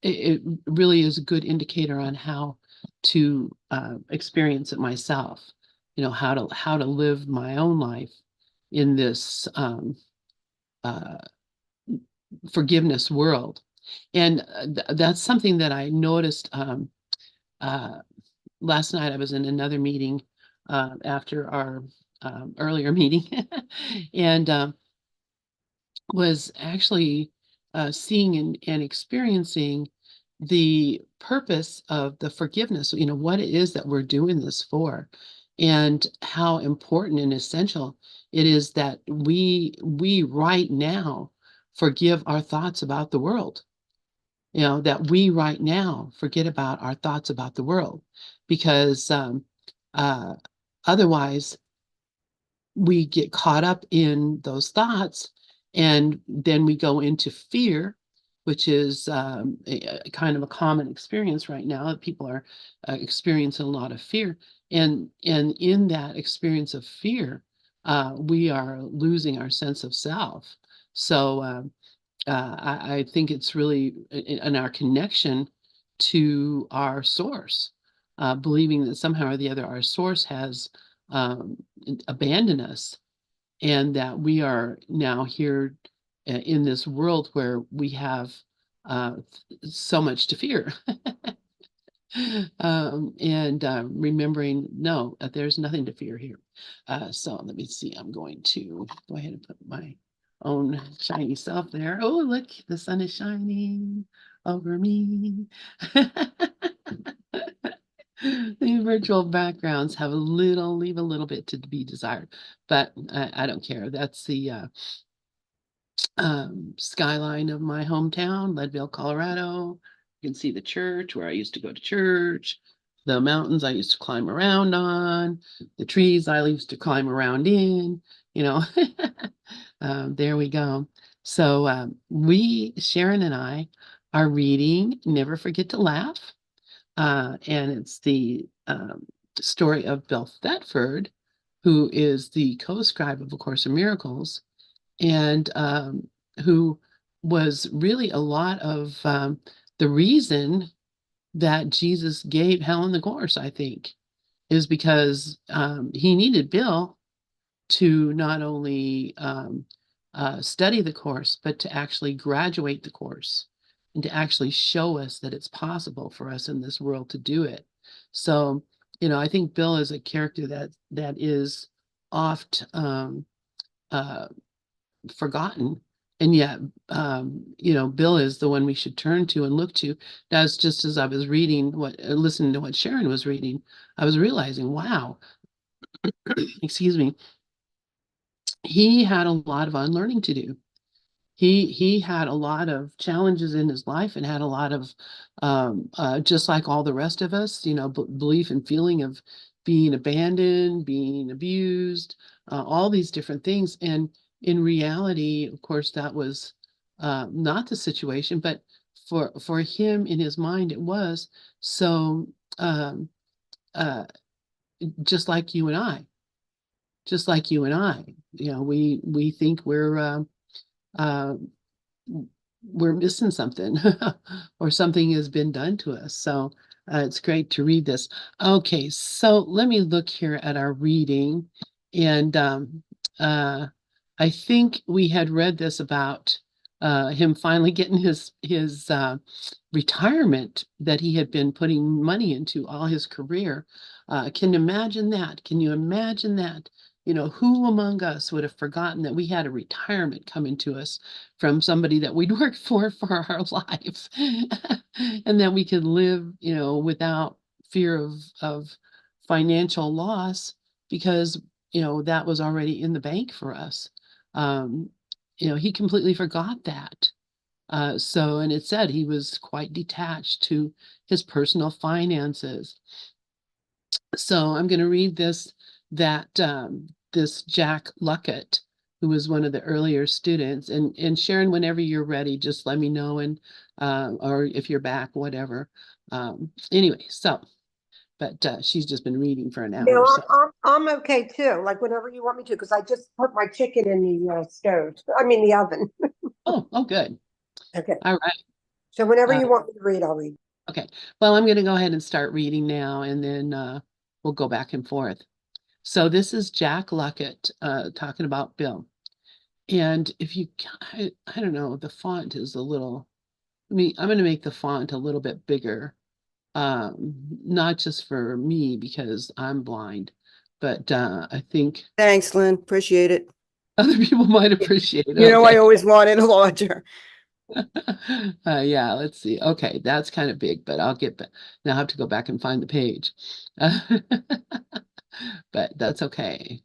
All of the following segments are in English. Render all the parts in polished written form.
it really is a good indicator on how to experience it myself. How to live my own life in this uh, forgiveness world. And that's something that I noticed uh, last night. I was in another meeting after our earlier meeting, and was actually seeing and experiencing the purpose of the forgiveness, what it is that we're doing this for, and how important and essential it is that we right now forgive our thoughts about the world. That we right now forget about our thoughts about the world, because uh, otherwise we get caught up in those thoughts, and then we go into fear, which is a kind of a common experience right now. People are experiencing a lot of fear, and in that experience of fear, we are losing our sense of self. So I think it's really in our connection to our source, believing that somehow or the other our source has um, abandoned us, and that we are now here in this world where we have uh, so much to fear. And remembering, no, there's nothing to fear here. So let me see. I'm going to go ahead and put my own shiny self there. Oh, look, the sun is shining over me. The virtual backgrounds leave a little bit to be desired, but I don't care. That's the skyline of my hometown, Leadville, Colorado. You can see the church where I used to go to church, the mountains I used to climb around on, the trees I used to climb around in, you know. There we go. So Sharon and I, are reading Never Forget to Laugh. And it's the story of Bill Thetford, who is the co-scribe of A Course in Miracles, and who was really a lot of the reason that Jesus gave hell in the course, I think, is because he needed Bill to not only study the course, but to actually graduate the course and to actually show us that it's possible for us in this world to do it. So, I think Bill is a character that is oft uh, forgotten. And yet, Bill is the one we should turn to and look to. That's just as I was listening to what Sharon was reading, I was realizing, wow, excuse me, he had a lot of unlearning to do. He had a lot of challenges in his life, and had a lot of, just like all the rest of us, belief and feeling of being abandoned, being abused, all these different things. And in reality, of course, that was not the situation, but for him in his mind, it was. So um, uh, just like you and I, just like you and I, we think uh, we're missing something, or something has been done to us. So it's great to read this. Okay, so let me look here at our reading. And uh, I think we had read this about him finally getting his retirement that he had been putting money into all his career. Can you imagine that? Can you imagine that? Who among us would have forgotten that we had a retirement coming to us from somebody that we'd worked for our lives, and that we could live, without fear of financial loss, because, that was already in the bank for us. Um, he completely forgot that. And it said he was quite detached to his personal finances. So I'm going to read this Jack Luckett, who was one of the earlier students. And Sharon, whenever you're ready, just let me know, and or if you're back, whatever. Anyway, but she's just been reading for an hour. No, So I'm okay too. Like whenever you want me to, because I just put my chicken in the stove. I mean the oven. oh, good. Okay. All right. So whenever you want me to read, I'll read. Okay, well, I'm going to go ahead and start reading now, and then we'll go back and forth. So this is Jack Luckett talking about Bill. And if you, I don't know, the font is a little, I'm going to make the font a little bit bigger, not just for me because I'm blind, but I think Thanks, Lynn. Appreciate it. other people might appreciate it. You know, I Okay. always wanted a larger. Yeah, let's see. Okay, that's kind of big, but I'll get back. Now I have to go back and find the page. But that's okay.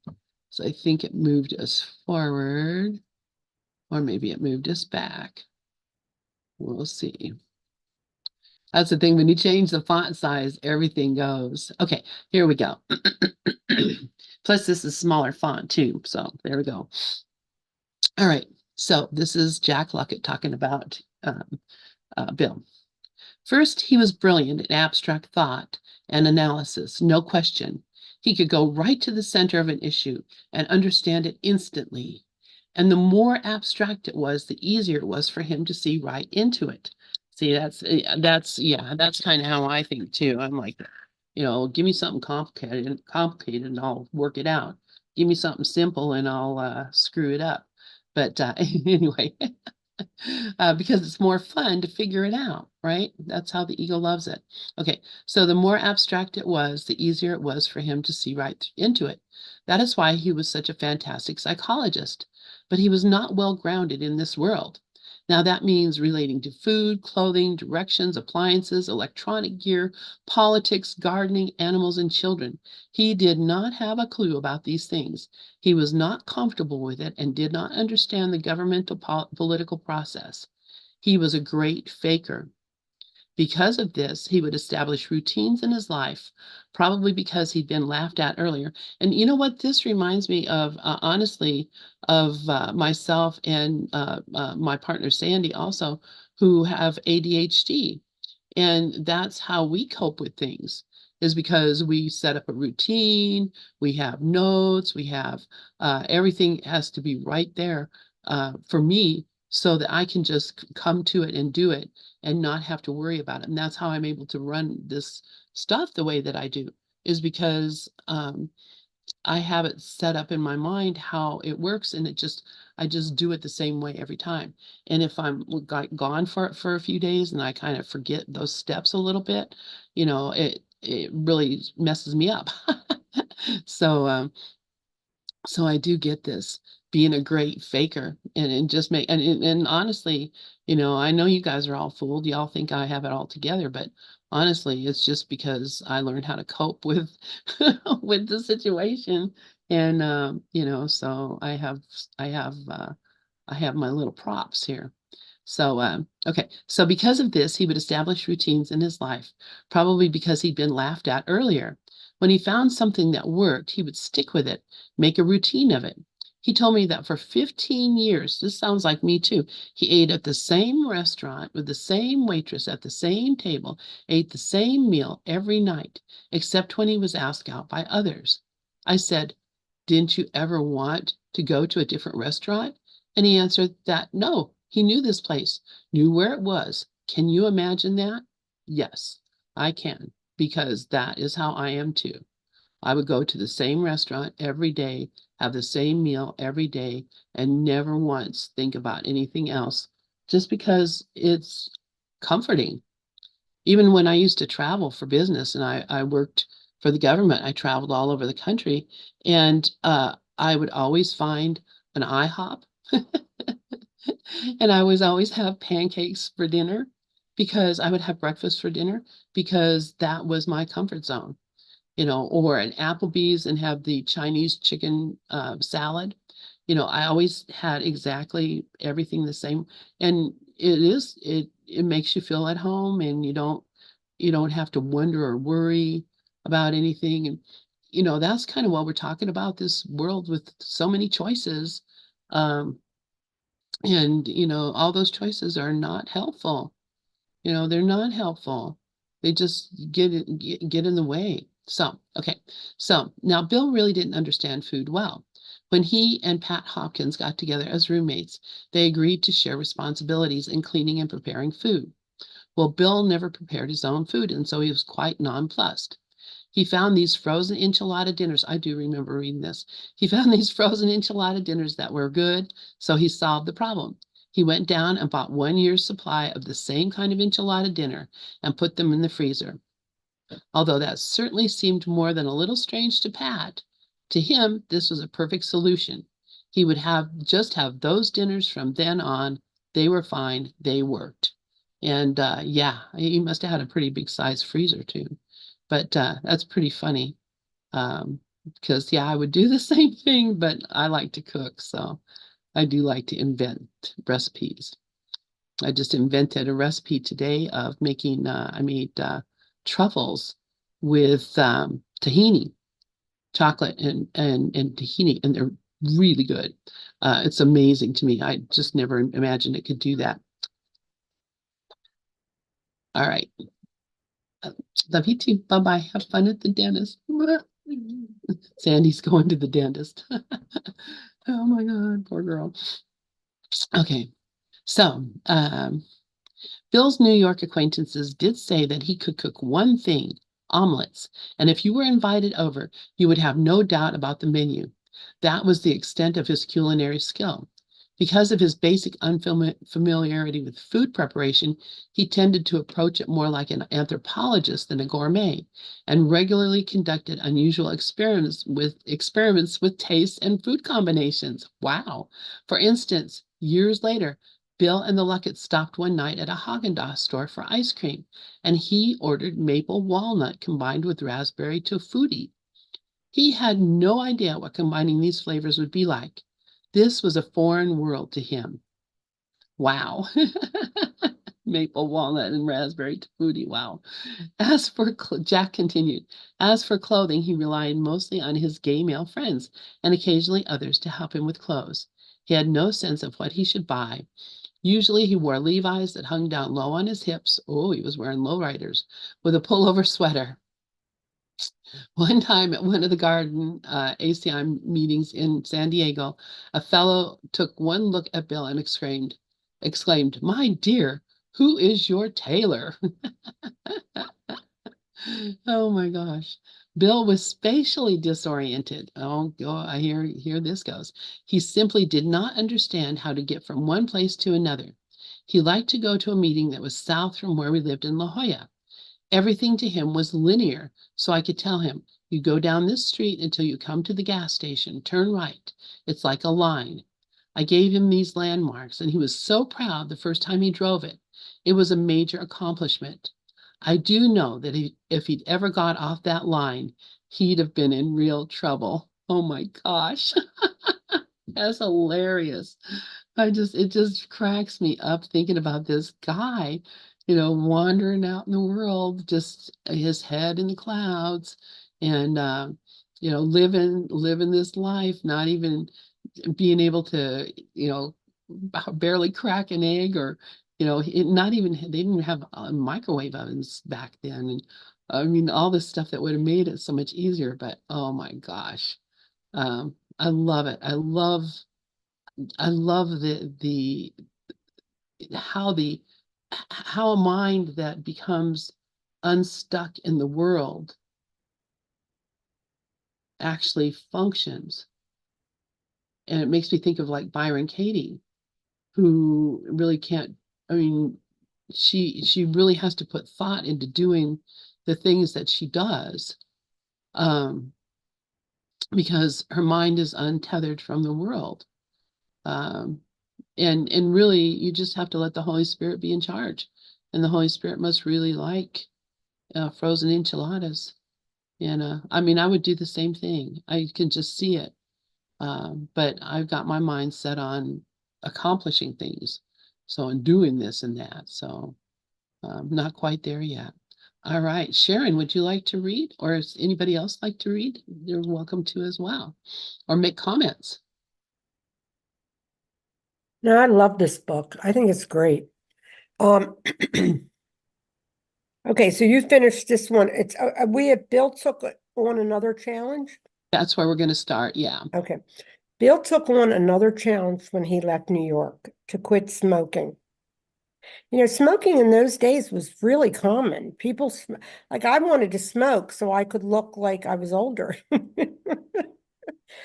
So I think it moved us forward, or maybe it moved us back. We'll see. That's the thing, when you change the font size, everything goes. Okay, here we go. Plus, this is smaller font too, so there we go. All right, so this is Jack Luckett talking about Bill. First, he was brilliant in abstract thought and analysis, no question. He could go right to the center of an issue and understand it instantly. And the more abstract it was, the easier it was for him to see right into it. See, that's kind of how I think too. I'm like, give me something complicated, and I'll work it out. Give me something simple, and I'll screw it up. But anyway, because it's more fun to figure it out, right? That's how the ego loves it. Okay, so the more abstract it was, the easier it was for him to see right into it. That is why he was such a fantastic psychologist. But he was not well grounded in this world. Now, that means relating to food, clothing, directions, appliances, electronic gear, politics, gardening, animals, and children. He did not have a clue about these things. He was not comfortable with it and did not understand the governmental political process. He was a great faker. Because of this, he would establish routines in his life, probably because he'd been laughed at earlier. And you know what? This reminds me of, honestly, of myself and my partner Sandy also, who have ADHD. And that's how we cope with things, is because we set up a routine, we have notes, we have everything has to be right there for me so that I can just come to it and do it and not have to worry about it. And that's how I'm able to run this stuff the way that I do, is because I have it set up in my mind how it works, and I just do it the same way every time. And if I'm gone for a few days and I kind of forget those steps a little bit, it really messes me up. So so I do get this, being a great faker, and just make and honestly, I know you guys are all fooled. Y'all think I have it all together, but honestly, it's just because I learned how to cope with with the situation. And so I have my little props here. So, okay. So because of this, he would establish routines in his life, probably because he'd been laughed at earlier. When he found something that worked, he would stick with it, make a routine of it. He told me that for 15 years, this sounds like me too, he ate at the same restaurant with the same waitress at the same table, ate the same meal every night, except when he was asked out by others. I said, "Didn't you ever want to go to a different restaurant?" And he answered that no, he knew this place, knew where it was. Can you imagine that? Yes, I can, because that is how I am too. I would go to the same restaurant every day, have the same meal every day, and never once think about anything else, just because it's comforting. Even when I used to travel for business and I worked for the government, I traveled all over the country, and I would always find an IHOP. And I was always have pancakes for dinner, because I would have breakfast for dinner, because that was my comfort zone, or an Applebee's and have the Chinese chicken salad. I always had exactly everything the same. And it makes you feel at home, and you don't have to wonder or worry about anything. And that's kind of what we're talking about, this world with so many choices. And all those choices are not helpful. They're not helpful. They just get in the way. So, okay. So now Bill really didn't understand food well. When he and Pat Hopkins got together as roommates, they agreed to share responsibilities in cleaning and preparing food. Well, Bill never prepared his own food, and so he was quite nonplussed. He found these frozen enchilada dinners. I do remember reading this. He found these frozen enchilada dinners that were good, so he solved the problem. He went down and bought 1 year's supply of the same kind of enchilada dinner and put them in the freezer. Although that certainly seemed more than a little strange to Pat, to him, this was a perfect solution. He would have those dinners from then on. They were fine. They worked. And yeah, he must have had a pretty big size freezer too. But that's pretty funny. Because yeah, I would do the same thing, but I like to cook, so I do like to invent recipes. I just invented a recipe today of making, I made truffles with tahini, chocolate and tahini, and they're really good. It's amazing to me. I just never imagined it could do that. All right. Love you too. Bye-bye. Have fun at the dentist. Sandy's going to the dentist. Oh my God, poor girl. Okay. So, Bill's New York acquaintances did say that he could cook one thing, omelets, and if you were invited over, you would have no doubt about the menu. That was the extent of his culinary skill. Because of his basic unfamiliarity with food preparation, he tended to approach it more like an anthropologist than a gourmet, and regularly conducted unusual experiments with taste and food combinations. Wow. For instance, years later, Bill and the Lucketts stopped one night at a Haagen-Dazs store for ice cream, and he ordered maple walnut combined with raspberry tofutti. He had no idea what combining these flavors would be like. This was a foreign world to him. Wow. Maple walnut and raspberry tofutti. Wow. Jack continued, as for clothing, he relied mostly on his gay male friends and occasionally others to help him with clothes. He had no sense of what he should buy. Usually he wore Levi's that hung down low on his hips. Oh, he was wearing lowriders with a pullover sweater. One time at one of the garden ACIM meetings in San Diego, a fellow took one look at Bill and exclaimed, "My dear, who is your tailor?" Oh my gosh. Bill was spatially disoriented. Oh, I hear this goes. He simply did not understand how to get from one place to another. He liked to go to a meeting that was south from where we lived in La Jolla. Everything to him was linear, so I could tell him, you go down this street until you come to the gas station, turn right. It's like a line. I gave him these landmarks, and he was so proud the first time he drove it. It was a major accomplishment. I do know that if he'd ever got off that line, he'd have been in real trouble. Oh my gosh. That's hilarious. It just cracks me up thinking about this guy, wandering out in the world, just his head in the clouds and, living this life, not even being able to, barely crack an egg or, not even, they didn't have microwave ovens back then. And I mean, all this stuff that would have made it so much easier, but oh my gosh. I love it. I love the how the how a mind that becomes unstuck in the world actually functions. And it makes me think of like Byron Katie, who really can't, I mean, she really has to put thought into doing the things that she does, um, because her mind is untethered from the world. Um, and really you just have to let the Holy Spirit be in charge, and the Holy Spirit must really like frozen enchiladas. And I mean, I would do the same thing. I can just see it. But I've got my mind set on accomplishing things, so and doing this and that, so not quite there yet. All right, Sharon, would you like to read, or does anybody else like to read? You're welcome to as well, or make comments. No, I love this book. I think it's great. Um, okay, so you finished this one. It's Bill took on another challenge. That's where we're going to start. Yeah. Okay. Bill took on another challenge when he left New York to quit smoking. You know, smoking in those days was really common. Like I wanted to smoke so I could look like I was older.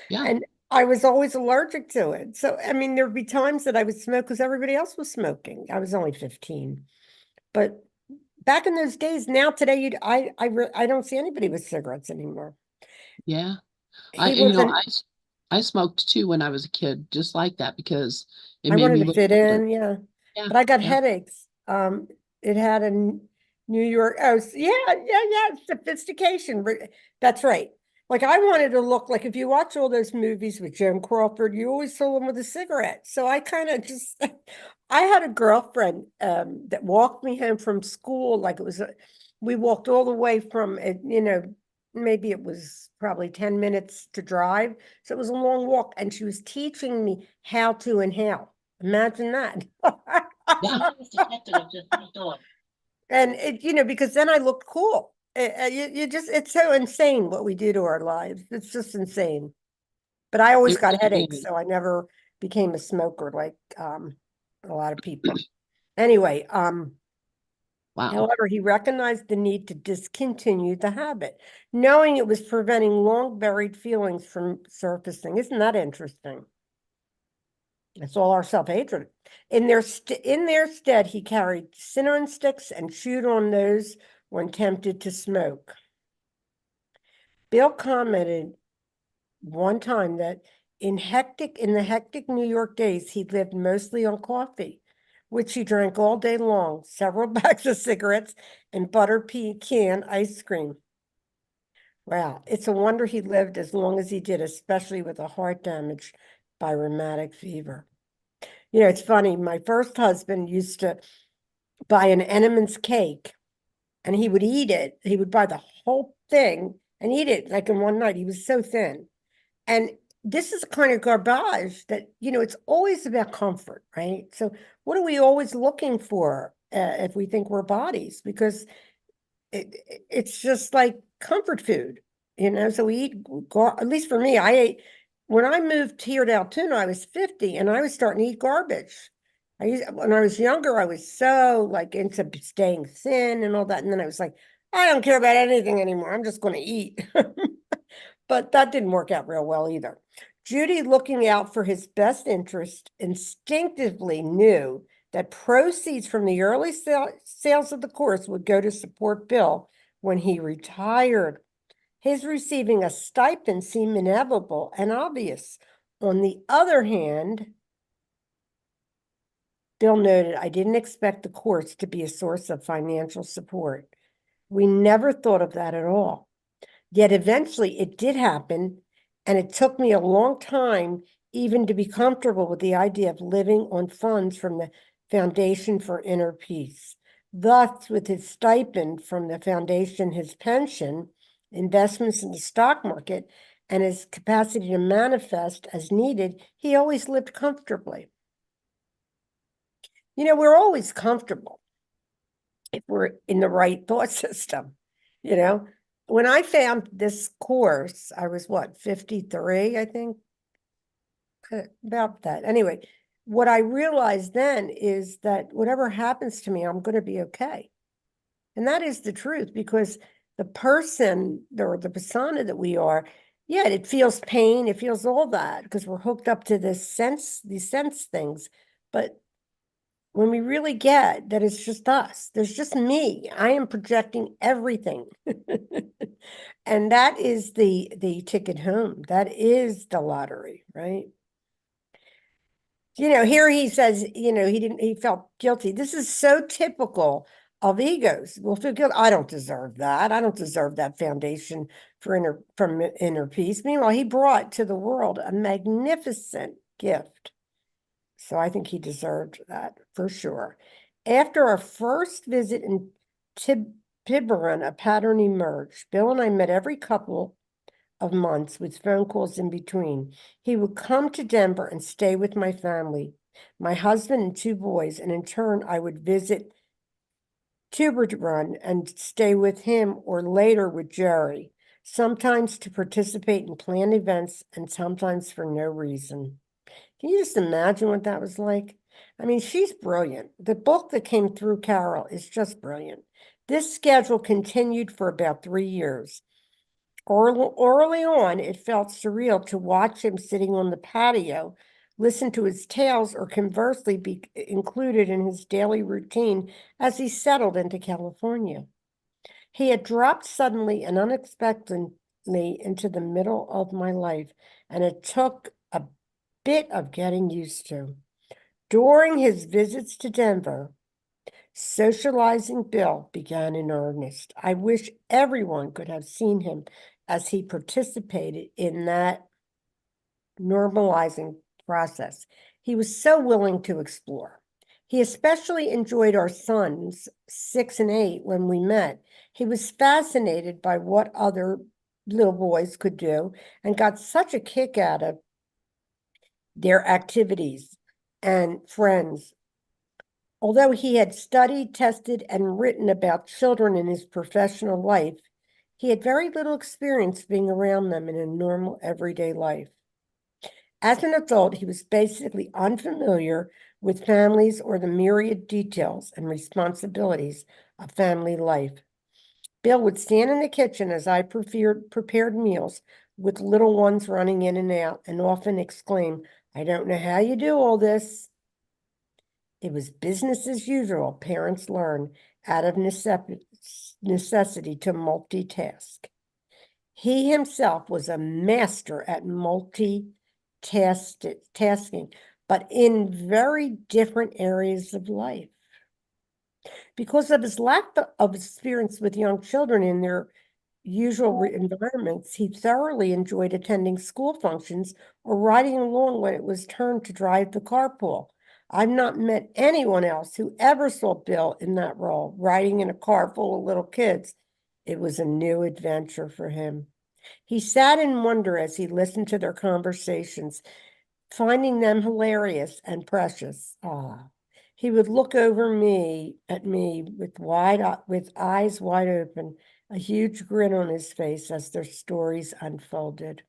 Yeah, And I was always allergic to it. So, I mean, there'd be times that I would smoke because everybody else was smoking. I was only 15. But back in those days, now today, I don't see anybody with cigarettes anymore. yeah. He You know, wasn't, I smoked too when I was a kid, just like that because it I made wanted me to look fit older. in, yeah. Yeah, But I got yeah, headaches. It had a New York, yeah, sophistication. That's right. Like I wanted to look like if you watch all those movies with Joan Crawford, you always saw them with a cigarette. So I kind of just, I had a girlfriend that walked me home from school. Like we walked all the way from it, maybe it was probably 10 minutes to drive. So it was a long walk, and she was teaching me how to inhale. Imagine that. yeah. And because then I looked cool. It's so insane what we do to our lives. It's just insane. But I always It got really headaches, is. so I never became a smoker like a lot of people. Anyway, Wow. however, he recognized the need to discontinue the habit, knowing it was preventing long buried feelings from surfacing. Isn't that interesting? It's all our self-hatred. In their stead, he carried cinnamon sticks and chewed on those when tempted to smoke. Bill commented one time that in the hectic New York days, he lived mostly on coffee, which he drank all day long, several bags of cigarettes, and butter pecan ice cream. Wow, it's a wonder he lived as long as he did, especially with a heart damaged by rheumatic fever. You know, it's funny. My first husband used to buy an Entenmann's cake and he would eat it. He would buy the whole thing and eat it like in one night. He was so thin. And this is kind of garbage that, it's always about comfort, right? So, what are we always looking for if we think we're bodies? Because it's just like comfort food, So we eat, at least for me, I ate, when I moved here to Altoona, I was 50 and I was starting to eat garbage. When I was younger, I was so like into staying thin and all that. And then I was like, I don't care about anything anymore. I'm just going to eat. But that didn't work out real well either. Judy, looking out for his best interest, instinctively knew that proceeds from the early sales of the course would go to support Bill when he retired. His receiving a stipend seemed inevitable and obvious. On the other hand, Bill noted, I didn't expect the course to be a source of financial support. We never thought of that at all. Yet eventually it did happen, and it took me a long time even to be comfortable with the idea of living on funds from the Foundation for Inner Peace. Thus, with his stipend from the foundation, his pension, investments in the stock market, and his capacity to manifest as needed, he always lived comfortably. We're always comfortable if we're in the right thought system, you know? When I found this course, I was what, 53, I think? About that. Anyway, what I realized then is that whatever happens to me, I'm going to be okay. And that is the truth because the person or the persona that we are, yeah, it feels pain, it feels all that because we're hooked up to these sense things. But when we really get that it's just us, there's just me. I am projecting everything. And that is the ticket home. That is the lottery, right? Here he says, he felt guilty. This is so typical of egos. We'll feel guilty. I don't deserve that. I don't deserve that foundation from inner peace. Meanwhile, he brought to the world a magnificent gift. So I think he deserved that for sure. After our first visit in Tiburon, a pattern emerged. Bill and I met every couple of months with phone calls in between. He would come to Denver and stay with my family, my husband and two boys, and in turn, I would visit Tiburon and stay with him or later with Jerry, sometimes to participate in planned events and sometimes for no reason. Can you just imagine what that was like? I mean, she's brilliant. The book that came through Carol is just brilliant. This schedule continued for about 3 years. Early on, it felt surreal to watch him sitting on the patio, listen to his tales, or conversely be included in his daily routine as he settled into California. He had dropped suddenly and unexpectedly into the middle of my life, and it took a bit of getting used to. During his visits to Denver, socializing Bill began in earnest. I wish everyone could have seen him as he participated in that normalizing process. He was so willing to explore. He especially enjoyed our sons, 6 and 8, when we met. He was fascinated by what other little boys could do and got such a kick out of their activities and friends. Although he had studied, tested, and written about children in his professional life, he had very little experience being around them in a normal, everyday life. As an adult, he was basically unfamiliar with families or the myriad details and responsibilities of family life. Bill would stand in the kitchen as I prepared meals with little ones running in and out and often exclaim, "I don't know how you do all this." It was business as usual. Parents learn out of necessity to multitask. He himself was a master at multitasking, but in very different areas of life. Because of his lack of experience with young children in their usual environments, he thoroughly enjoyed attending school functions or riding along when it was turn to drive the carpool. I've not met anyone else who ever saw Bill in that role, riding in a car full of little kids. It was a new adventure for him. He sat in wonder as he listened to their conversations, finding them hilarious and precious. He would look at me with eyes wide open, a huge grin on his face as their stories unfolded.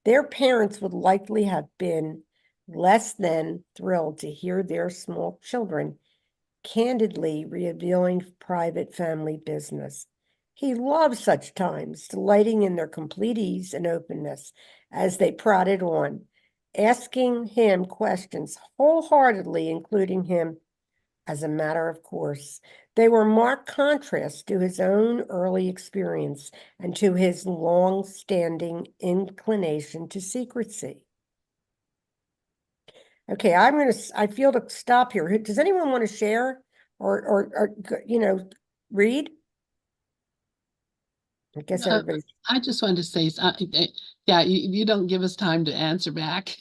Their parents would likely have been less than thrilled to hear their small children candidly revealing private family business. He loved such times, delighting in their complete ease and openness as they prodded on, asking him questions wholeheartedly, including him as a matter of course. They were marked contrast to his own early experience and to his long-standing inclination to secrecy. Okay, I feel to stop here. Does anyone want to share or read? I guess everybody's. I just wanted to say, yeah, you don't give us time to answer back.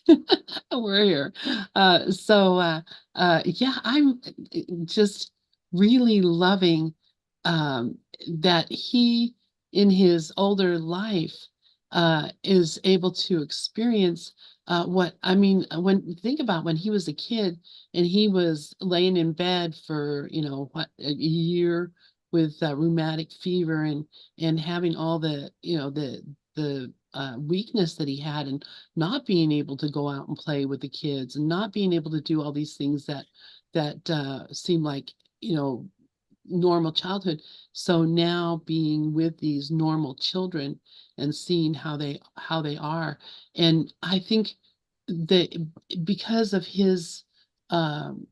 We're here. Yeah, I'm just really loving that he, in his older life, is able to experience what I mean. When think about when he was a kid and he was laying in bed for a year with rheumatic fever and having all the weakness that he had and not being able to go out and play with the kids and not being able to do all these things that seem like normal childhood. So now being with these normal children and seeing how they are, and I think that because of his um,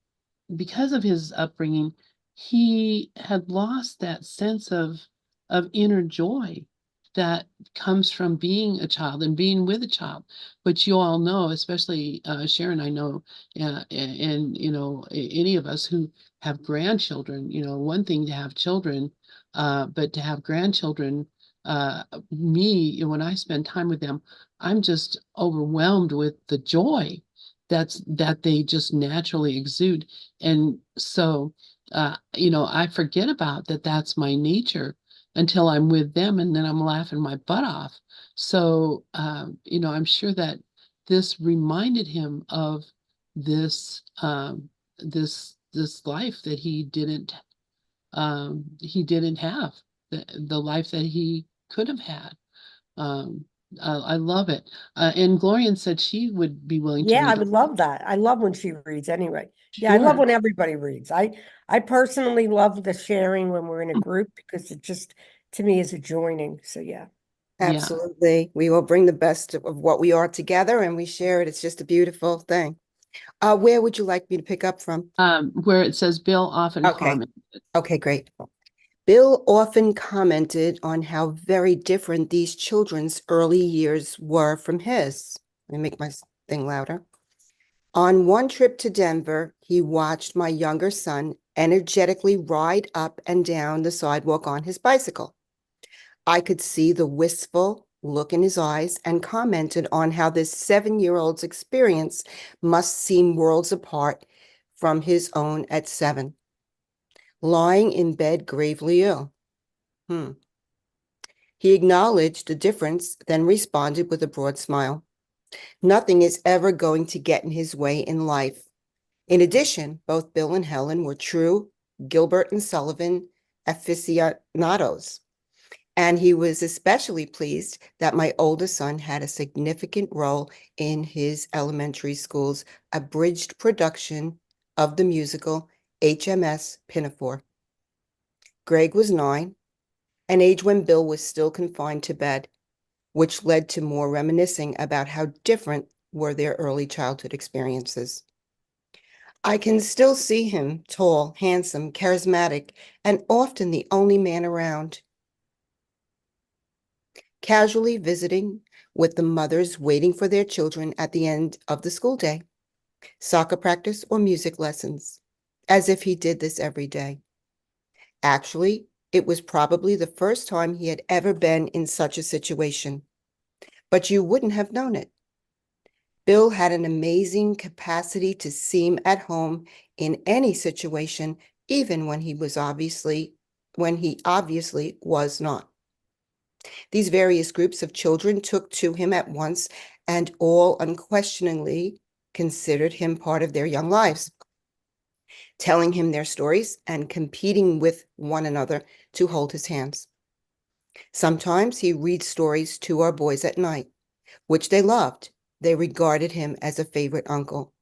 because of his upbringing, he had lost that sense of inner joy that comes from being a child and being with a child. But you all know, especially Sharon, I know, and any of us who have grandchildren, one thing to have children, but to have grandchildren, when I spend time with them, I'm just overwhelmed with the joy that they just naturally exude. And so, I forget about that. That's my nature until I'm with them, and then I'm laughing my butt off. So, I'm sure that this reminded him of this life that he didn't have, the life that he could have had. I love it. And Gloria said she would be willing to Yeah, I read. would love that. I love when she reads anyway. Yeah, I love Sure. when everybody reads. I personally love the sharing when we're in a group because it just, to me, is a joining. So yeah. Yeah. Absolutely. We all bring the best of what we are together and we share it. It's just a beautiful thing. Where would you like me to pick up from? Where it says Bill often Okay. comments. Okay, great. Bill often commented on how very different these children's early years were from his. Let me make my thing louder. On one trip to Denver, he watched my younger son energetically ride up and down the sidewalk on his bicycle. I could see the wistful look in his eyes and commented on how this 7-year-old's experience must seem worlds apart from his own at 7. Lying in bed gravely ill. He acknowledged the difference, then responded with a broad smile. Nothing is ever going to get in his way in life. In addition, both Bill and Helen were true Gilbert and Sullivan aficionados, and he was especially pleased that my oldest son had a significant role in his elementary school's abridged production of the musical HMS Pinafore. Greg was 9, an age when Bill was still confined to bed, which led to more reminiscing about how different were their early childhood experiences. I can still see him, tall, handsome, charismatic, and often the only man around, casually visiting with the mothers waiting for their children at the end of the school day, soccer practice or music lessons, as if he did this every day. Actually, it was probably the first time he had ever been in such a situation, but you wouldn't have known it. Bill had an amazing capacity to seem at home in any situation, even when he obviously was not. These various groups of children took to him at once and all unquestioningly considered him part of their young lives, telling him their stories and competing with one another to hold his hands. Sometimes he read stories to our boys at night, which they loved. They regarded him as a favorite uncle.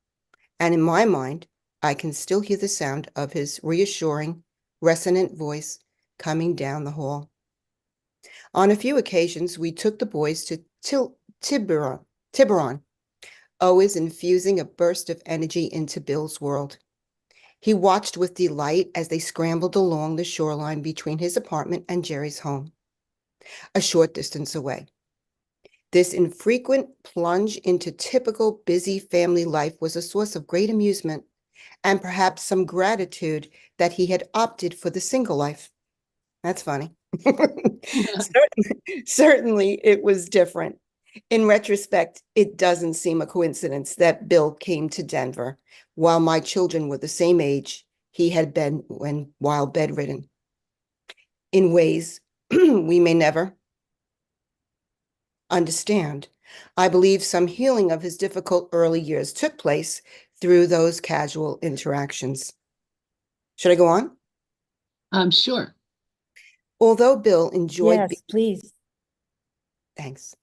And in my mind, I can still hear the sound of his reassuring, resonant voice coming down the hall. On a few occasions, we took the boys to Tiburon, always infusing a burst of energy into Bill's world. He watched with delight as they scrambled along the shoreline between his apartment and Jerry's home, a short distance away. This infrequent plunge into typical busy family life was a source of great amusement and perhaps some gratitude that he had opted for the single life. That's funny. Certainly, it was different. In retrospect, it doesn't seem a coincidence that Bill came to Denver while my children were the same age he had been while bedridden. In ways we may never understand, I believe some healing of his difficult early years took place through those casual interactions. Should I go on? Sure. Although Bill enjoyed Yes, please. Thanks.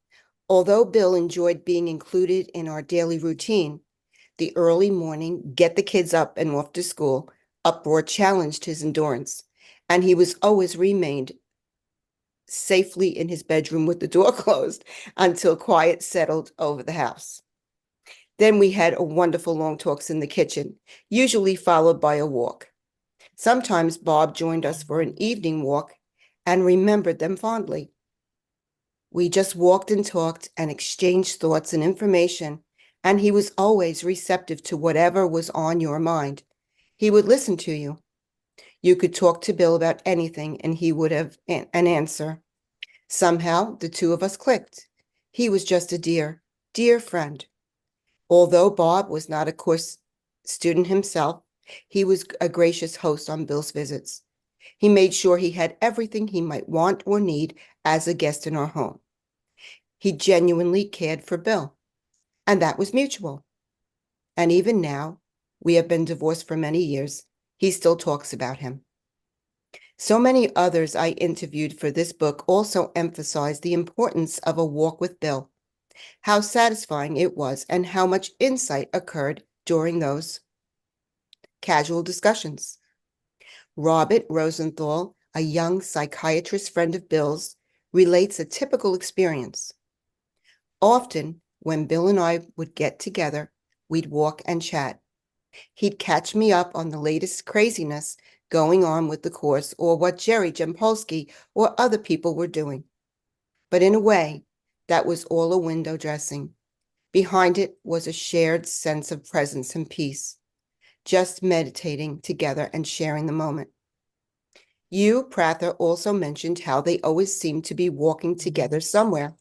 Although Bill enjoyed being included in our daily routine, the early morning, get the kids up and off to school uproar challenged his endurance, and he was always remained safely in his bedroom with the door closed until quiet settled over the house. Then we had a wonderful long talks in the kitchen, usually followed by a walk. Sometimes Bob joined us for an evening walk and remembered them fondly. We just walked and talked and exchanged thoughts and information, and he was always receptive to whatever was on your mind. He would listen to you. You could talk to Bill about anything, and he would have an answer. Somehow, the two of us clicked. He was just a dear, dear friend. Although Bob was not a course student himself, he was a gracious host on Bill's visits. He made sure he had everything he might want or need as a guest in our home. He genuinely cared for Bill, and that was mutual. And even now, we have been divorced for many years, he still talks about him. So many others I interviewed for this book also emphasized the importance of a walk with Bill, how satisfying it was, and how much insight occurred during those casual discussions. Robert Rosenthal, a young psychiatrist friend of Bill's, relates a typical experience. Often, when Bill and I would get together, we'd walk and chat. He'd catch me up on the latest craziness going on with the course or what Jerry Jampolsky or other people were doing. But in a way, that was all a window dressing. Behind it was a shared sense of presence and peace, just meditating together and sharing the moment. You, Prather, also mentioned how they always seemed to be walking together somewhere,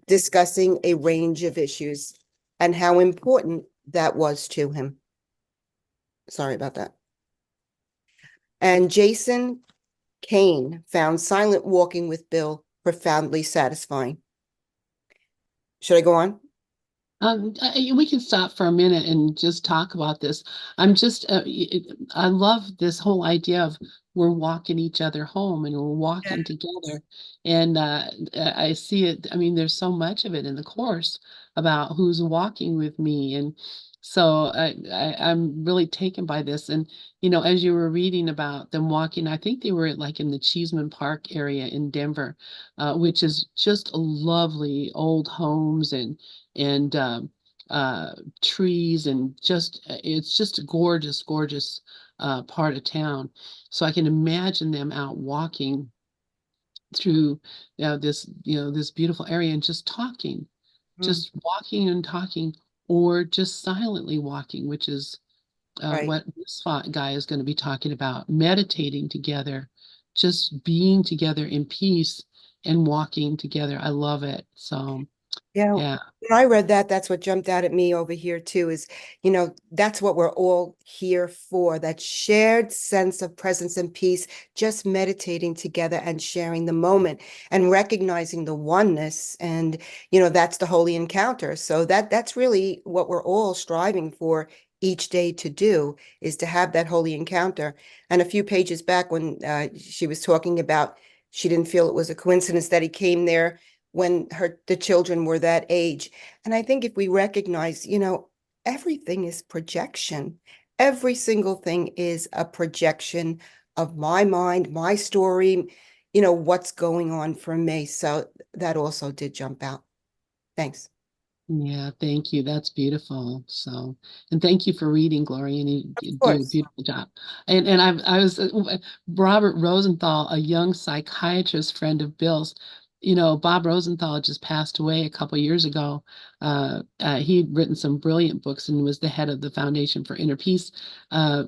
discussing a range of issues and how important that was to him. Sorry about that. And Jason Kane found silent walking with Bill profoundly satisfying. Should I go on? We can stop for a minute and just talk about this. I love this whole idea of we're walking each other home and we're walking together. And I see it. I mean, there's so much of it in the course about who's walking with me. And so I'm really taken by this. And, as you were reading about them walking, I think they were like in the Cheeseman Park area in Denver, which is just lovely old homes and trees and it's just a gorgeous, gorgeous part of town. So I can imagine them out walking through this beautiful area and just talking, just walking and talking, or just silently walking, which is Right. what this guy is going to be talking about, meditating together, just being together in peace and walking together. I love it. So Yeah. yeah. When I read that, that's what jumped out at me over here too, is, that's what we're all here for, that shared sense of presence and peace, just meditating together and sharing the moment and recognizing the oneness. And, that's the holy encounter. So that's really what we're all striving for each day to do, is to have that holy encounter. And a few pages back when she was talking about, she didn't feel it was a coincidence that he came there when the children were that age. And I think if we recognize, everything is projection. Every single thing is a projection of my mind, my story, what's going on for me. So that also did jump out. Thanks. Yeah, thank you. That's beautiful. So, and thank you for reading, Gloria, and you Of do a course. beautiful job. And I was Robert Rosenthal, a young psychiatrist friend of Bill's. Bob Rosenthal just passed away a couple years ago. He'd written some brilliant books and was the head of the Foundation for Inner Peace. I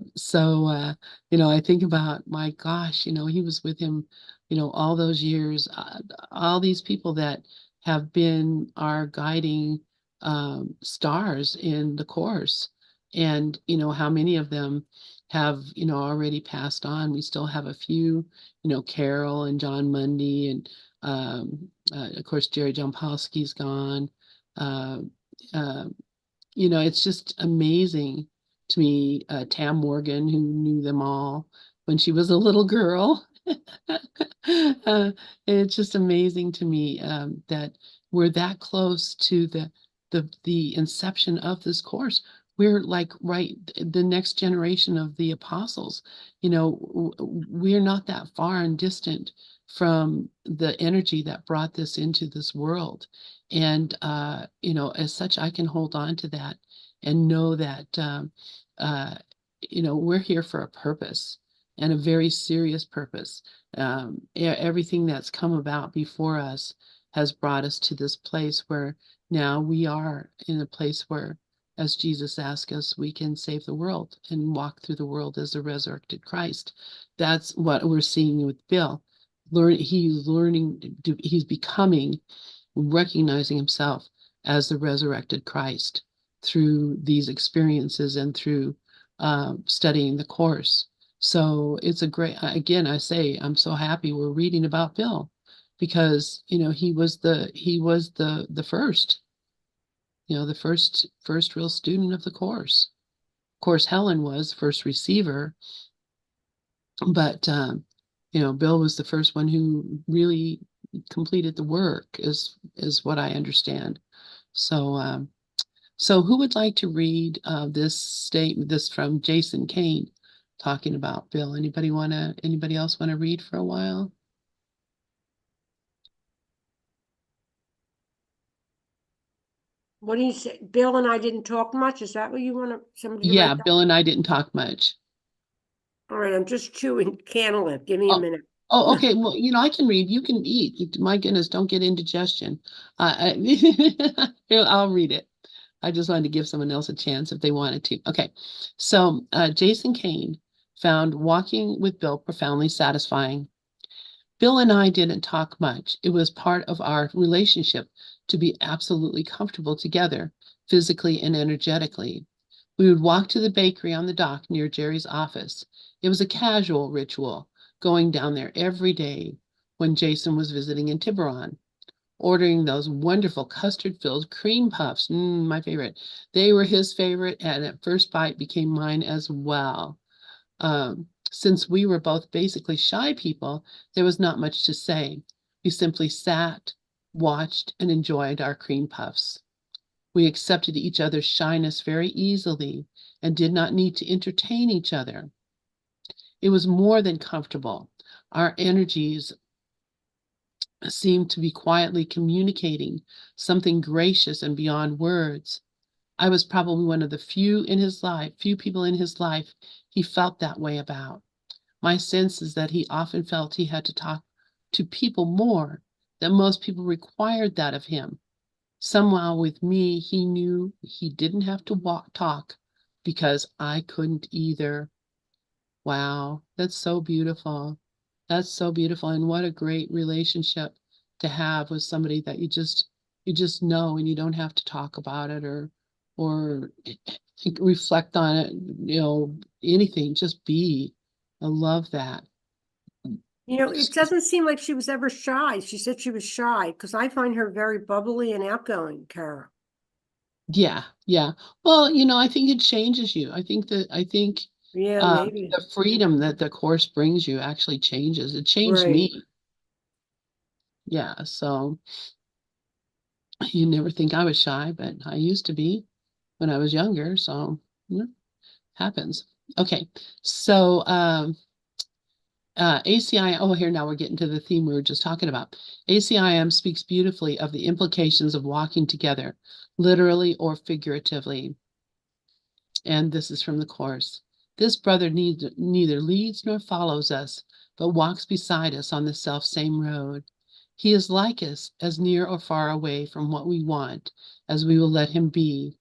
think about, my gosh, he was with him, all those years, all these people that have been our guiding stars in the course. And how many of them have already passed on. We still have a few, Carol and John Mundy, and of course Jerry Jampolsky's gone. uh, uh, it's just amazing to me. Tam Morgan, who knew them all when she was a little girl. uh, it's just amazing to me that we're that close to the inception of this course. We're like the next generation of the apostles. We're not that far and distant from the energy that brought this into this world. And as such, I can hold on to that and know that uh, we're here for a purpose, and a very serious purpose. Everything that's come about before us has brought us to this place where now we are in a place where, as Jesus asked us, we can save the world and walk through the world as a resurrected Christ. That's what we're seeing with Bill. He's becoming, recognizing himself as the resurrected Christ through these experiences and through studying the course. So it's a great, again, I say, I'm so happy we're reading about Bill, because, he was the first, the first real student of the course. Of course, Helen was first receiver, But, Bill was the first one who really completed the work, is what I understand. So who would like to read this statement, this from Jason Kane, talking about Bill? Anybody else want to read for a while? What do you say? Bill and I didn't talk much. Is that what you want somebody to Yeah, write down? Bill and I didn't talk much. All right, I'm just chewing cantaloupe. Give me a Oh, minute. oh, okay. Well, I can read. You can eat. My goodness, don't get indigestion. Here, I'll read it. I just wanted to give someone else a chance if they wanted to. Okay. So, Jason Kane found walking with Bill profoundly satisfying. Bill and I didn't talk much. It was part of our relationship to be absolutely comfortable together, physically and energetically. We would walk to the bakery on the dock near Jerry's office. It was a casual ritual, going down there every day when Jason was visiting in Tiburon, ordering those wonderful custard-filled cream puffs. My favorite. They were his favorite, and at first bite became mine as well. Since we were both basically shy people, there was not much to say. We simply sat, watched, and enjoyed our cream puffs. We accepted each other's shyness very easily and did not need to entertain each other. It was more than comfortable. Our energies seemed to be quietly communicating something gracious and beyond words. I was probably one of the few people in his life he felt that way about. My sense is that he often felt he had to talk to people more, that most people required that of him. Somehow with me, he knew he didn't have to talk because I couldn't either. Wow, that's so beautiful. That's so beautiful. And what a great relationship to have with somebody that you just know and you don't have to talk about it or reflect on it, anything, just be. I love that. It doesn't seem like she was ever shy. She said she was shy because I find her very bubbly and outgoing, Kara. Yeah, yeah. Well, I think it changes you. I think Yeah, maybe. the freedom that the course brings you actually changes. It changed Right. me. Yeah, so you never think I was shy, but I used to be when I was younger, so happens. Okay. So ACI, oh, here now we're getting to the theme we were just talking about. ACIM speaks beautifully of the implications of walking together, literally or figuratively. And this is from the course. This brother neither leads nor follows us, but walks beside us on the self-same road. He is like us, as near or far away from what we want, as we will let him be.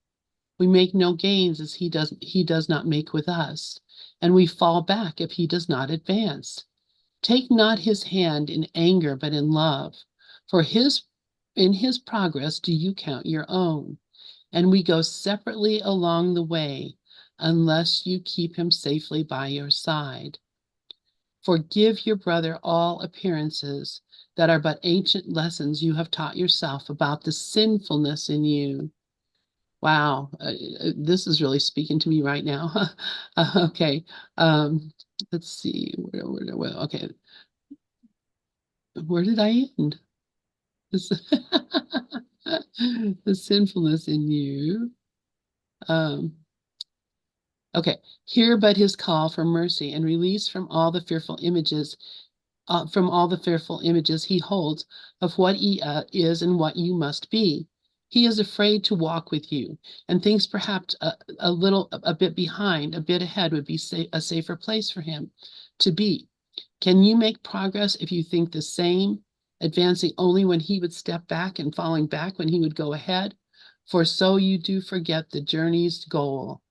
We make no gains as he does not make with us, and we fall back if he does not advance. Take not his hand in anger, but in love, for in his progress do you count your own, and we go separately along the way, unless you keep him safely by your side. Forgive your brother all appearances that are but ancient lessons you have taught yourself about the sinfulness in you. Wow, this is really speaking to me right now. Okay, let's see. Okay, where did I end? This- the sinfulness in you. Um, okay, hear but his call for mercy and release from all the fearful images he holds of what he is and what you must be. He is afraid to walk with you and thinks perhaps a bit behind, a bit ahead would be a safer place for him to be. Can you make progress if you think the same, advancing only when he would step back and falling back when he would go ahead? For so you do forget the journey's goal,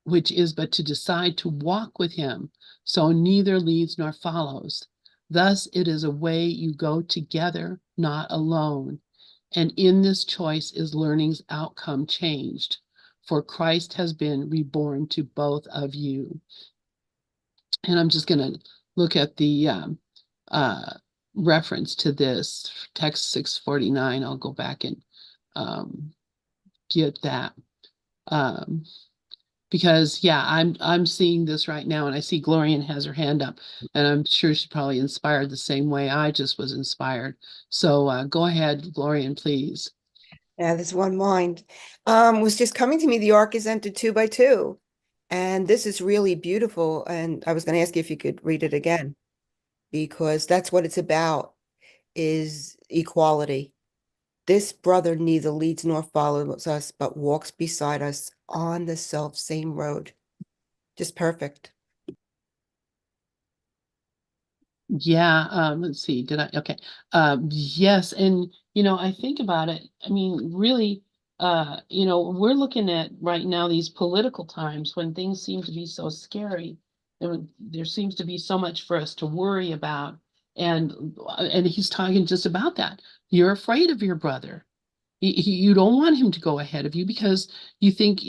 which is but to decide to walk with him, so neither leads nor follows. Thus it is a way you go together, not alone. And in this choice is learning's outcome changed, for Christ has been reborn to both of you. And I'm just going to look at the uh, reference to this, text 649. I'll go back and get that. Um, Because yeah, I'm seeing this right now, and I see Glorian has her hand up, and I'm sure she's probably inspired the same way I just was inspired. So go ahead, Glorian, please. Yeah, this one mind was just coming to me. The ark is entered 2 by 2. And this is really beautiful. And I was going to ask you if you could read it again, because that's what it's about, is equality. This brother neither leads nor follows us, but walks beside us on the self same road. Just perfect. Yeah, let's see, did I, okay. Yes, and I think about it, I mean, really, we're looking at right now these political times when things seem to be so scary. There seems to be so much for us to worry about. And he's talking just about that. You're afraid of your brother. You don't want him to go ahead of you because you think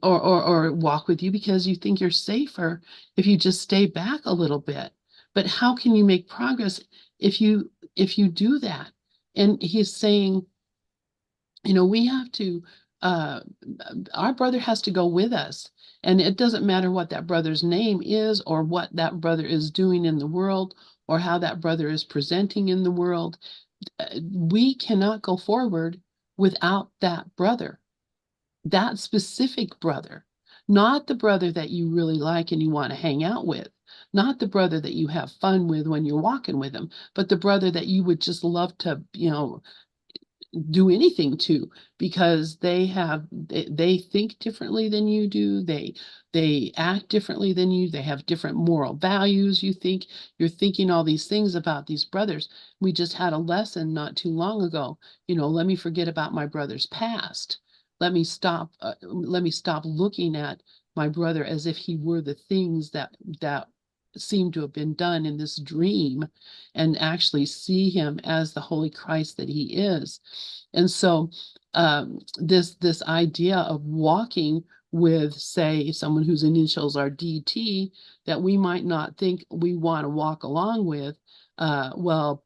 or walk with you because you think you're safer if you just stay back a little bit. But how can you make progress if you do that? And he's saying, we have to uh our brother has to go with us. And it doesn't matter what that brother's name is or what that brother is doing in the world or how that brother is presenting in the world. We cannot go forward without that brother, that specific brother, not the brother that you really like and you want to hang out with, not the brother that you have fun with when you're walking with him, but the brother that you would just love to, do anything to, because they think differently than you do. They act differently than you. They have different moral values. You're thinking all these things about these brothers. We just had a lesson not too long ago. Let me forget about my brother's past. Let me stop looking at my brother as if he were the things that seem to have been done in this dream, and actually see him as the holy Christ that he is. And so this idea of walking with, say, someone whose initials are DT, that we might not think we want to walk along with, well,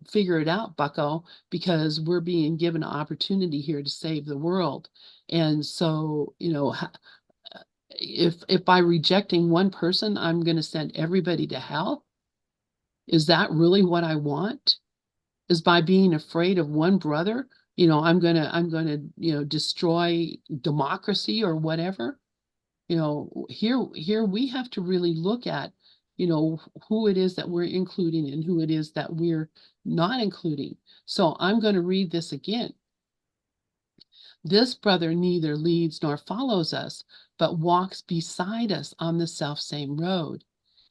figure it out, bucko, because we're being given an opportunity here to save the world. And so, if by rejecting one person, I'm going to send everybody to hell, is that really what I want? Is by being afraid of one brother, I'm gonna destroy democracy or whatever. Here we have to really look at, who it is that we're including and who it is that we're not including. So I'm going to read this again. This brother neither leads nor follows us, but walks beside us on the selfsame road.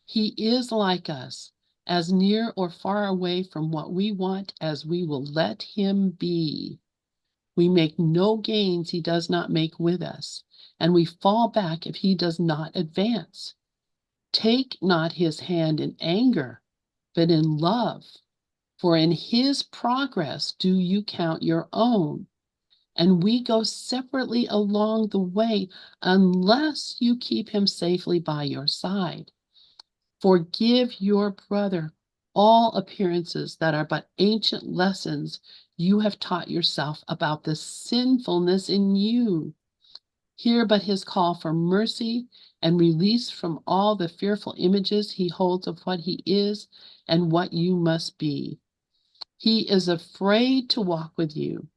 He is like us, as near or far away from what we want as we will let him be. We make no gains he does not make with us, and we fall back if he does not advance. Take not his hand in anger, but in love, for in his progress do you count your own, and we go separately along the way unless you keep him safely by your side. Forgive your brother all appearances that are but ancient lessons you have taught yourself about the sinfulness in you. Hear but his call for mercy and release from all the fearful images he holds of what he is and what you must be. He is afraid to walk with you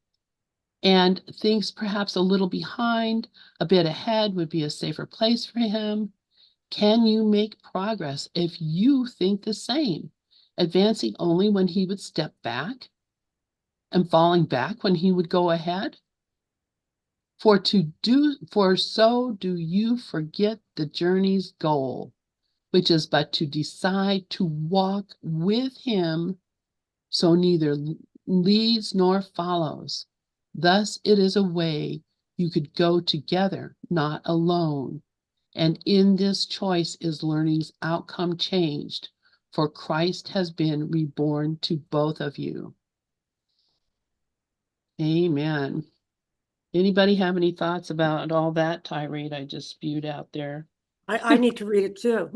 and thinks perhaps a little behind, a bit ahead would be a safer place for him. Can you make progress if you think the same, advancing only when he would step back and falling back when he would go ahead? For so do you forget the journey's goal, which is but to decide to walk with him, so neither leads nor follows. Thus it is a way you could go together, not alone. And in this choice is learning's outcome changed, for Christ has been reborn to both of you. Amen. Anybody have any thoughts about all that tirade I just spewed out there? I need to read it too.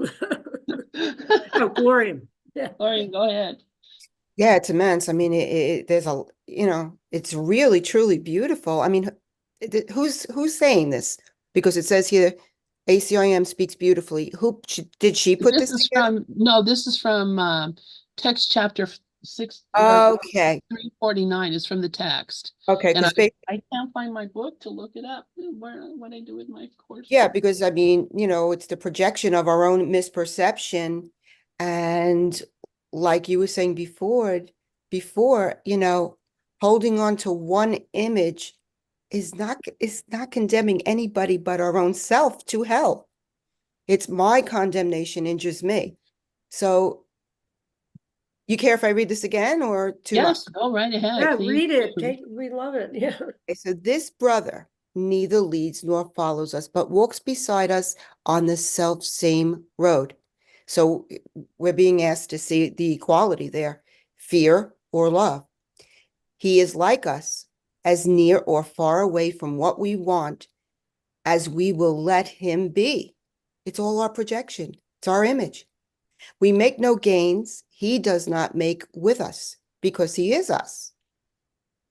Oh, Gloria. Yeah. Lauren, go ahead. Yeah, it's immense. I mean, there's it's really, truly beautiful. I mean, who's saying this? Because it says here, ACIM speaks beautifully. Did she put This this is together? from, no, this is from text chapter 6, Okay, 349 is from the text. okay, And because I can't find my book to look it up, what I do with my course. yeah, because I mean, it's the projection of our own misperception. And like you were saying before, holding on to one image is not condemning anybody but our own self to hell. It's my condemnation injures me. So you care if I read this again or too much? Yes, go right ahead, Yeah, please. read it. We love it. Yeah. Okay, so this brother neither leads nor follows us, but walks beside us on the self same road. So we're being asked to see the equality there, fear or love. He is like us, as near or far away from what we want as we will let him be. It's all our projection. It's our image. We make no gains. He does not make with us because he is us.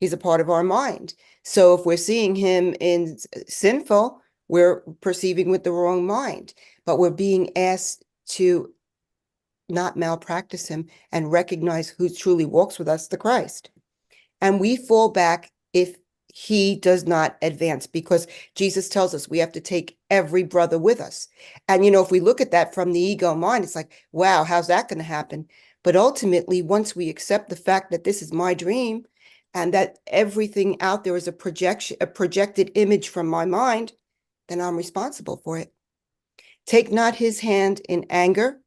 He's a part of our mind. So if we're seeing him in sinful, we're perceiving with the wrong mind, but we're being asked to not malpractice him and recognize who truly walks with us, the Christ. And we fall back if he does not advance, because Jesus tells us we have to take every brother with us. And, if we look at that from the ego mind, it's like, wow, how's that going to happen? But ultimately, once we accept the fact that this is my dream and that everything out there is a projected image from my mind, then I'm responsible for it. Take not his hand in anger,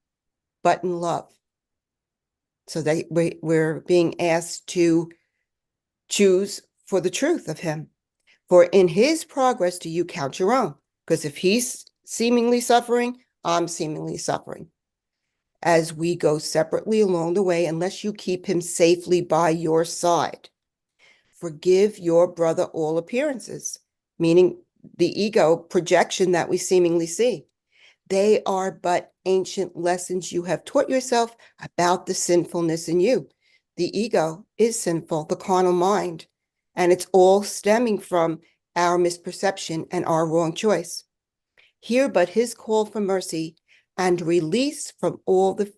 but in love. So that we're being asked to choose for the truth of him. For in his progress do you count your own? Because if he's seemingly suffering, I'm seemingly suffering. As we go separately along the way, unless you keep him safely by your side. Forgive your brother all appearances, meaning the ego projection that we seemingly see. They are but ancient lessons you have taught yourself about the sinfulness in you. The ego is sinful, the carnal mind, and it's all stemming from our misperception and our wrong choice. Hear but his call for mercy and release from all the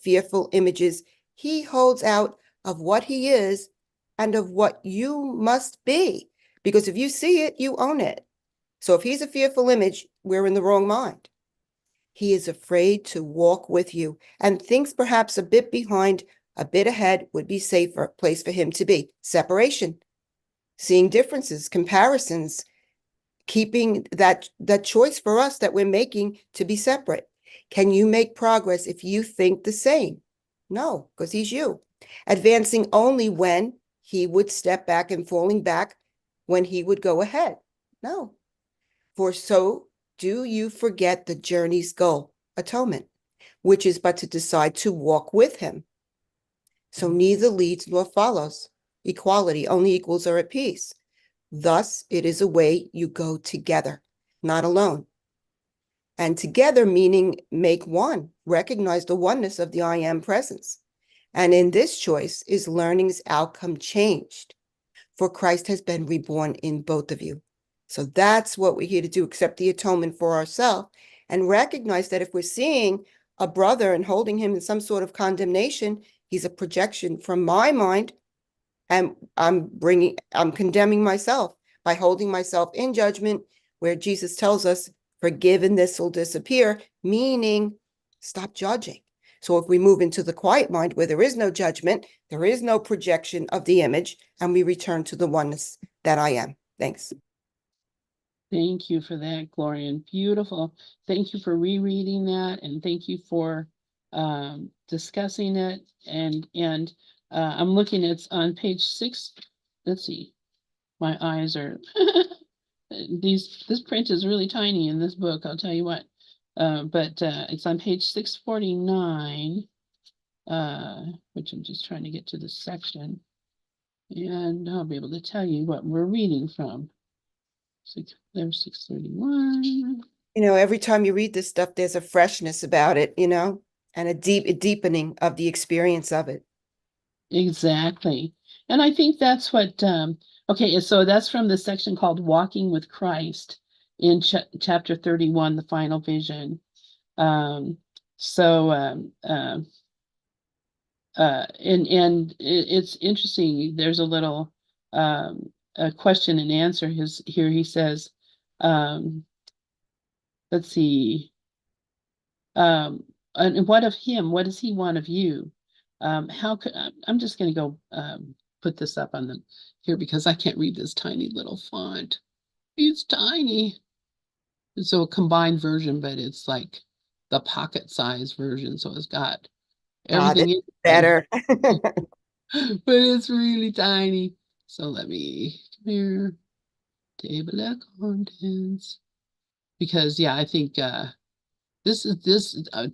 fearful images he holds out of what he is and of what you must be. Because if you see it, you own it. So if he's a fearful image, we're in the wrong mind. He is afraid to walk with you and thinks perhaps a bit behind, a bit ahead would be safer place for him to be. Separation, seeing differences, comparisons, keeping that choice for us that we're making to be separate. Can you make progress if you think the same? No, because he's you. Advancing only when he would step back and falling back when he would go ahead. No. For so do you forget the journey's goal, atonement, which is but to decide to walk with him. So neither leads nor follows. Equality, only equals are at peace. Thus, it is a way you go together, not alone. And together meaning make one, recognize the oneness of the I am presence. And in this choice is learning's outcome changed, for Christ has been reborn in both of you. So that's what we're here to do, accept the atonement for ourselves and recognize that if we're seeing a brother and holding him in some sort of condemnation, he's a projection from my mind, and I'm condemning myself by holding myself in judgment, where Jesus tells us, forgive and this will disappear, meaning stop judging. So if we move into the quiet mind where there is no judgment, there is no projection of the image, and we return to the oneness that I am. Thanks. Thank you for that, Gloria, and beautiful. Thank you for rereading that, and thank you for discussing it. And I'm looking at on page 6. Let's see, my eyes are this print is really tiny in this book, I'll tell you what. But it's on page 649, which I'm just trying to get to this section, and I'll be able to tell you what we're reading from. There's 631. Every time you read this stuff, there's a freshness about it, and a deepening of the experience of it. Exactly. And I think that's what Okay, and so that's from the section called Walking with Christ in chapter 31, the final vision. Um, so, it's interesting. There's a little a question and answer. Here he says, um, let's see, and what of him? What does he want of you? How could I'm just going to go put this up on the here because I can't read this tiny little font. It's tiny. So a combined version, but it's like the pocket size version. So it's got Ah, everything that's in it, better. but it's really tiny. So let me come here, table of contents. Because yeah, I think this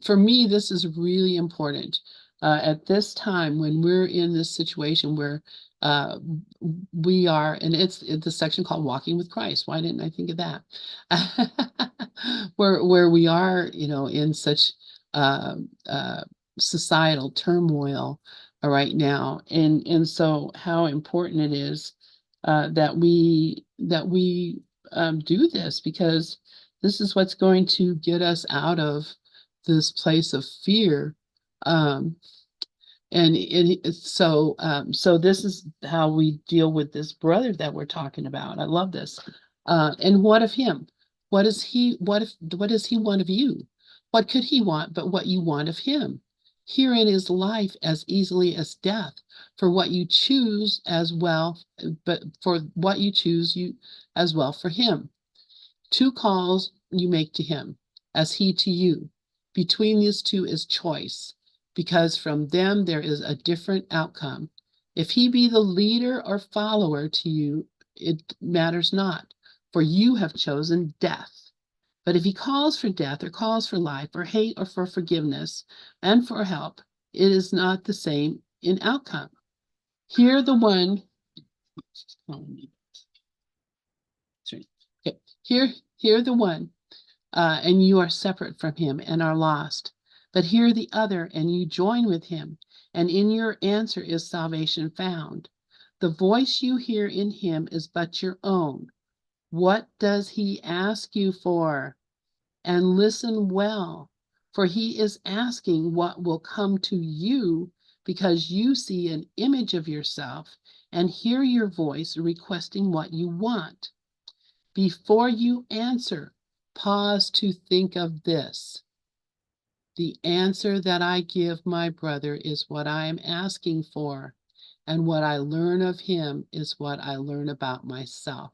for me, this is really important at this time when we're in this situation where uh, we are, and it's the section called Walking with Christ. Why didn't I think of that? Where we are, in such uh, uh, societal turmoil right now, and so how important it is that we do this because this is what's going to get us out of this place of fear. Um, so this is how we deal with this brother that we're talking about. I love this. And what of him? What does he want of you? What could he want but what you want of him? Herein is life as easily as death, for what you choose as well, but for what you choose you as well for him. Two calls you make to him, as he to you. Between these two is choice, because from them there is a different outcome. If he be the leader or follower to you, it matters not, for you have chosen death. But if he calls for death or calls for life or hate or for forgiveness and for help, it is not the same in outcome. Here the one, sorry, okay, here the one and you are separate from him and are lost. But hear the other, and you join with him, and in your answer is salvation found. The voice you hear in him is but your own. What does he ask you for? And listen well, for he is asking what will come to you because you see an image of yourself and hear your voice requesting what you want. Before you answer, pause to think of this. The answer that I give my brother is what I am asking for, and what I learn of him is what I learn about myself.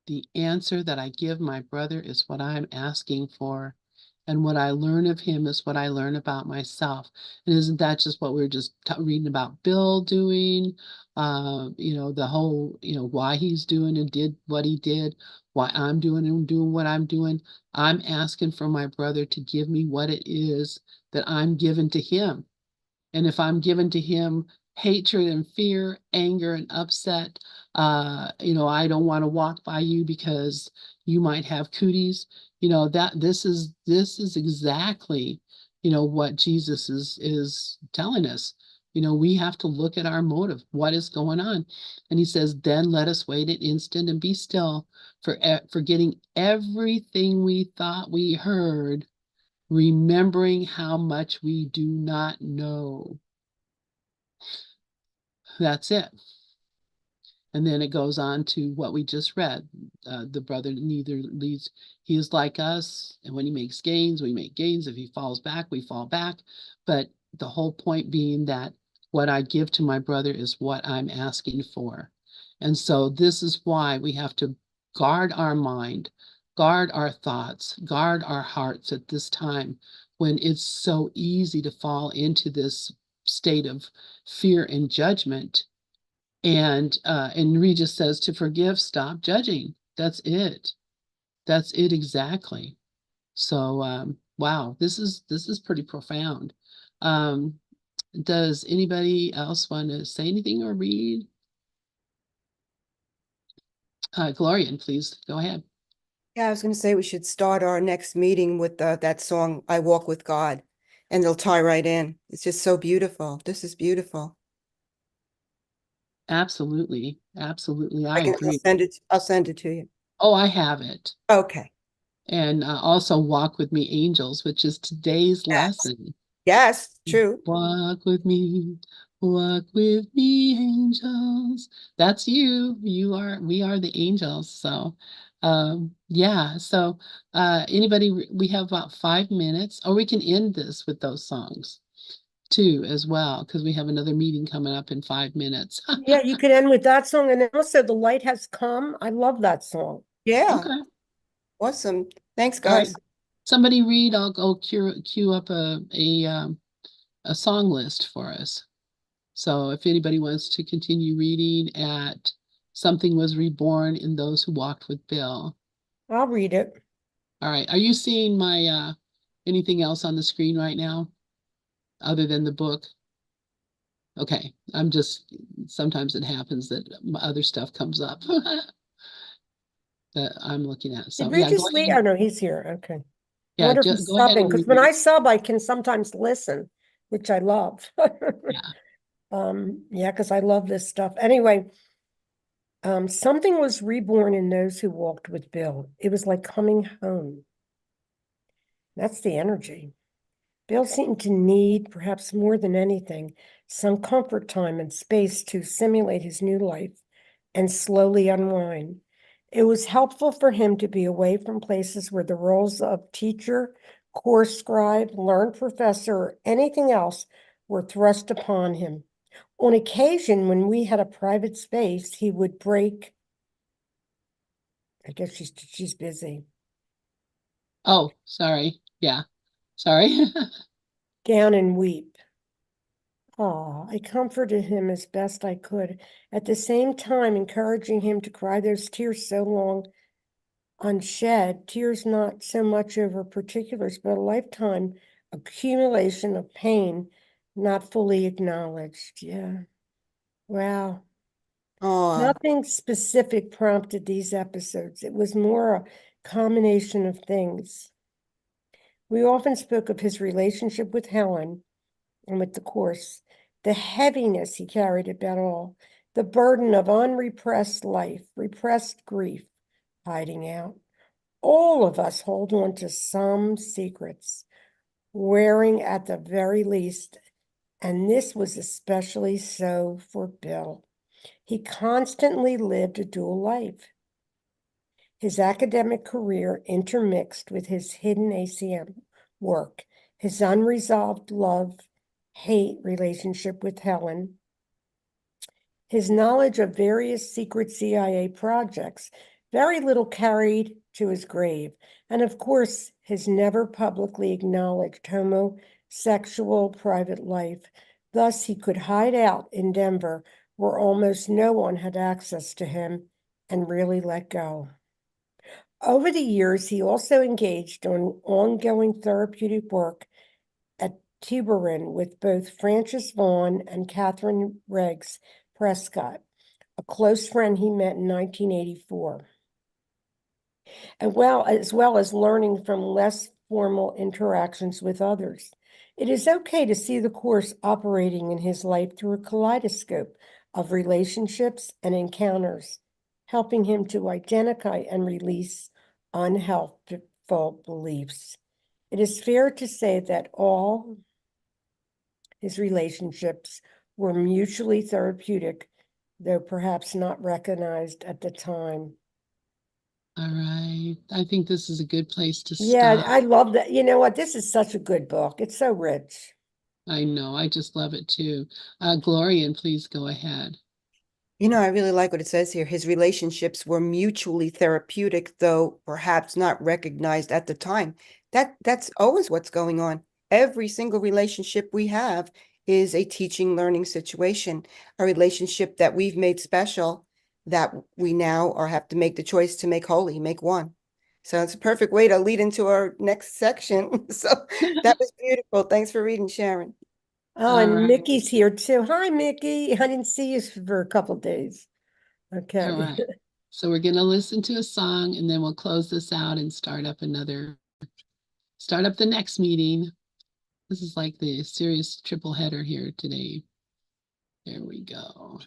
The answer that I give my brother is what I am asking for, and what I learn of him is what I learn about myself. And isn't that just what we were just reading about Bill doing? The whole, why he's doing and did what he did, why I'm doing and doing what I'm doing. I'm asking for my brother to give me what it is that I'm given to him. And if I'm given to him hatred and fear, anger and upset, I don't want to walk by you because you might have cooties, that this is exactly, what Jesus is telling us. We have to look at our motive, what is going on. And he says, then let us wait an instant and be still, forgetting everything we thought we heard, remembering how much we do not know. That's it. And then it goes on to what we just read. The brother neither leads, he is like us. And when he makes gains, we make gains. If he falls back, we fall back. But the whole point being that what I give to my brother is what I'm asking for. And so this is why we have to guard our mind, guard our thoughts, guard our hearts at this time when it's so easy to fall into this state of fear and judgment. And Regis says to forgive, stop judging. That's it. That's it exactly. So wow, this is pretty profound. Um, does anybody else want to say anything or read? Glorian, please go ahead. Yeah, I was going to say we should start our next meeting with that song, I Walk with God, and it'll tie right in. It's just so beautiful. This is beautiful. Absolutely. Absolutely. I agree. I'll send it to you. Oh, I have it. Okay. And also Walk With Me Angels, which is today's Yes. lesson. Yes, true. Walk with me, angels. That's you. We are the angels. So, yeah. So, anybody, we have about 5 minutes, or we can end this with those songs too, as well, because we have another meeting coming up in 5 minutes. Yeah, you could end with that song, and also The Light Has Come. I love that song. Yeah. Okay. Awesome. Thanks, All right. guys. Somebody read. I'll go queue up a song list for us. So if anybody wants to continue reading at Something Was Reborn in Those Who Walked with Bill. I'll read it. All right. Are you seeing my anything else on the screen right now other than the book? Okay. I'm just sometimes it happens that other stuff comes up that I'm looking at. Did So yeah, go Regis Lee? ahead. Oh, no, he's here. Okay. I Yeah, wonder if just he's go ahead subbing, and because read when it. I sub, I can sometimes listen, which I love. Yeah. Yeah, because I love this stuff. Anyway, something was reborn in those who walked with Bill. It was like coming home. That's the energy. Bill seemed to need, perhaps more than anything, some comfort time and space to simulate his new life and slowly unwind. It was helpful for him to be away from places where the roles of teacher, course scribe, learned professor, or anything else were thrust upon him. On occasion, when we had a private space, he would break. I guess she's busy. Oh, sorry. Yeah. Sorry. Down and weep. Ah, I comforted him as best I could, at the same time encouraging him to cry those tears so long unshed, tears not so much over particulars, but a lifetime accumulation of pain not fully acknowledged. Yeah. Wow. Oh, Nothing specific prompted these episodes. It was more a combination of things. We often spoke of his relationship with Helen and with the course, the heaviness he carried about all, the burden of unrepressed life, repressed grief, hiding out. All of us hold on to some secrets, wearing at the very least, and this was especially so for Bill. He constantly lived a dual life. His academic career intermixed with his hidden ACM work, his unresolved love-hate relationship with Helen, his knowledge of various secret CIA projects, very little carried to his grave, and of course, his never publicly acknowledged homosexual private life. Thus, he could hide out in Denver where almost no one had access to him and really let go. Over the years, he also engaged in ongoing therapeutic work at Tiburon with both Frances Vaughan and Catherine Reggs Prescott, a close friend he met in 1984, as well as learning from less formal interactions with others. It is okay to see the course operating in his life through a kaleidoscope of relationships and encounters, helping him to identify and release unhelpful beliefs. It is fair to say that all his relationships were mutually therapeutic, though perhaps not recognized at the time. All right. I think this is a good place to Yeah, stop. I love that. You know what? This is such a good book. It's so rich. I know. I just love it too. Glorian, please go ahead. I really like what it says here. His relationships were mutually therapeutic, though perhaps not recognized at the time. That's always what's going on. Every single relationship we have is a teaching learning situation, a relationship that we've made special that we now are have to make the choice to make holy, make one. So it's a perfect way to lead into our next section. So that was beautiful. Thanks for reading, Sharon. Oh, All and right. Mickey's here too. Hi, Mickey. I didn't see you for a couple days. All Okay. right. So we're going to listen to a song and then we'll close this out and start up the next meeting. This is like the serious triple header here today. There we go.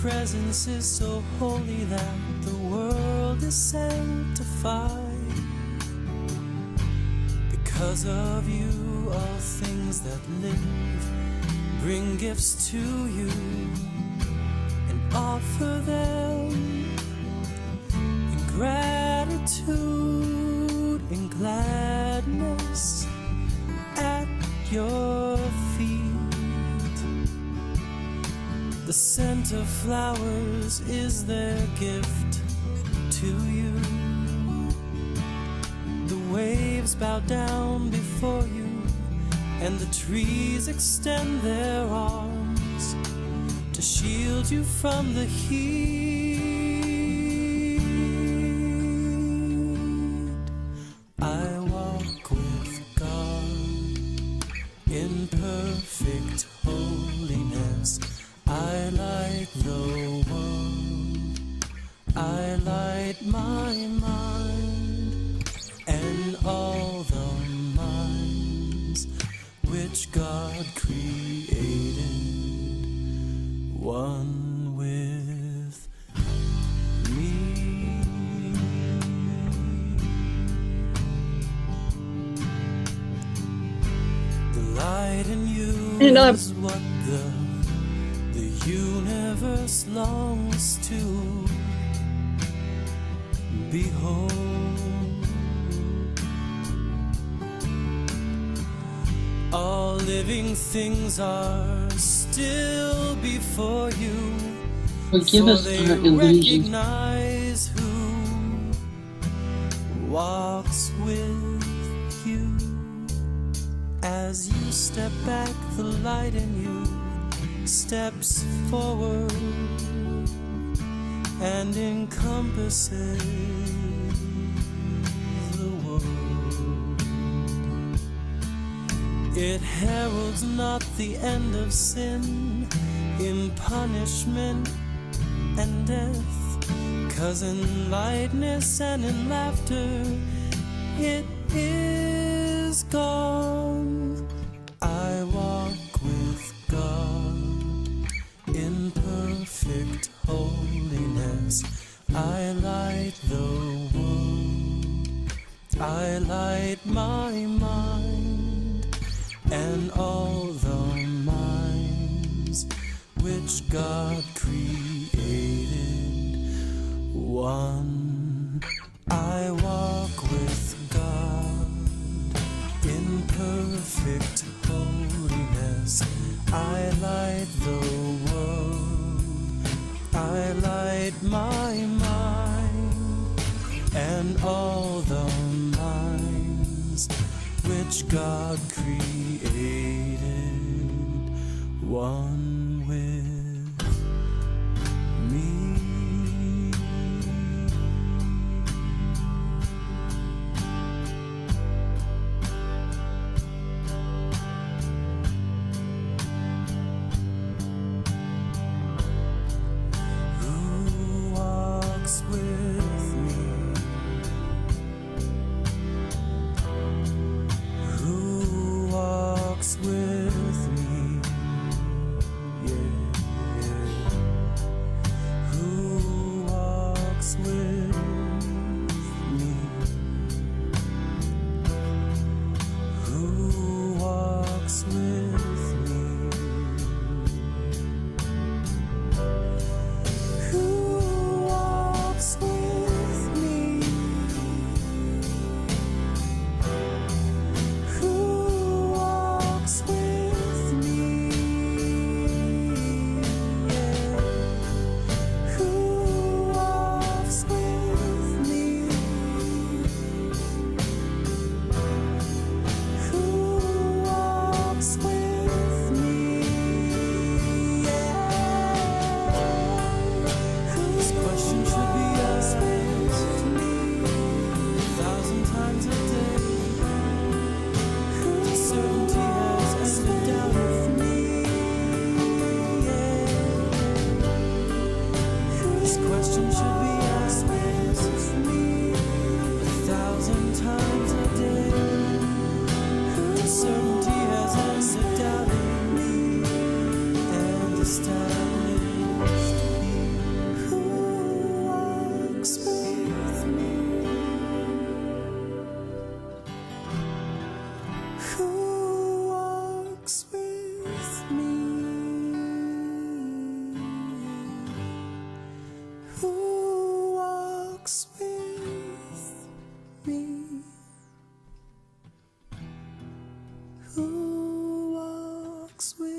presence is so holy that the world is sanctified. Because of you, all things that live bring gifts to you and offer them in gratitude, in gladness at your feet. The scent of flowers is their gift to you. The waves bow down before you, and the trees extend their arms to shield you from the heat. I walk with God in perfect holiness. I light the world, I light my mind, and all the minds which God created, one with me. The light in you is what the universe longs to behold. All living things are still before you. Forgive us they our illusions. recognize who walks with you. As you step back, the light in you steps forward and encompasses the world. It heralds not the end of sin in punishment and death, 'cause in lightness and in laughter it is gone. I walk with God in perfect holiness. I light the world, I light my mind, and all the minds which God created, one. I walk with God in perfect holiness. I light the world, I light my mind, and all the minds which God created, one with me. Who walks with me? Who walks with